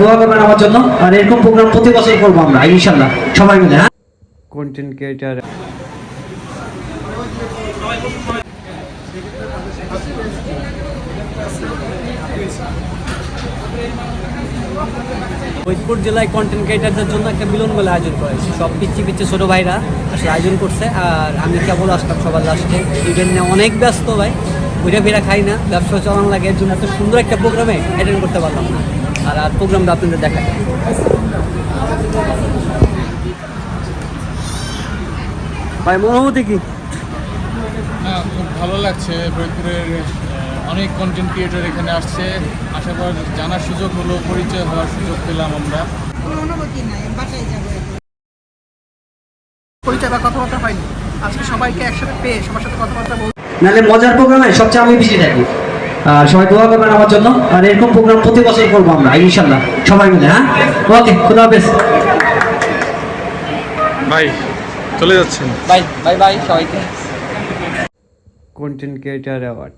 দোয়া করবেন আমার জন্য। আর এরকম প্রোগ্রাম প্রতি বছর করবো আমরা ইনশাল্লাহ সবাই মিলে। হ্যাঁ, কন্টেন্ট ক্রিয়েটার ফরিদপুর জেলায় কন্টেন্ট ক্রিয়েটারদের জন্য একটা মিলন মেলা আয়োজন করা হয়েছে। সব পিচ্ছি পিচ্ছি ছোটো ভাইরা আসলে আয়োজন করছে। আর আমি কেবল আসলাম সবার লাস্টে। ইভেন্ট নিয়ে অনেক ব্যস্ত ভাই, ওইটা ফেরা খাই না, ব্যবসা চালানো লাগে, এর জন্য এত সুন্দর একটা প্রোগ্রামে অ্যাটেন্ড করতে পারলাম না। আর প্রোগ্রামটা আপনাদের দেখায় ভাই, অনুভূতি কি? হ্যাঁ, খুব ভালো লাগছে। ফরিদপুরের অনেক কন্টেন্ট ক্রিয়েটর এখানে আসছে, আসার পর জানার সুযোগ হলো, পরিচয় হওয়ার সুযোগ পেলাম আমরা। কোনো অনুভূতি নাই, বাসায় যাবো। পরিচয় বা কথাবার্তা হয়নি, আজকে সবাইকে একসাথে পেয়ে সবার সাথে কথাবার্তা বলতে নাহলে মজার প্রোগ্রামে সবচেয়ে আমি বেশি থাকি। আর সবাই দোয়া করবেন আমার জন্য। আর এরকম প্রোগ্রাম প্রতি বছর করবো আমরা ইনশাল্লাহ সবাই মিলে। হ্যাঁ, ওকে, খুদা হাফেজ। ভাই চলে যাচ্ছেন? বাই বাই বাই সবাইকে। Content creator award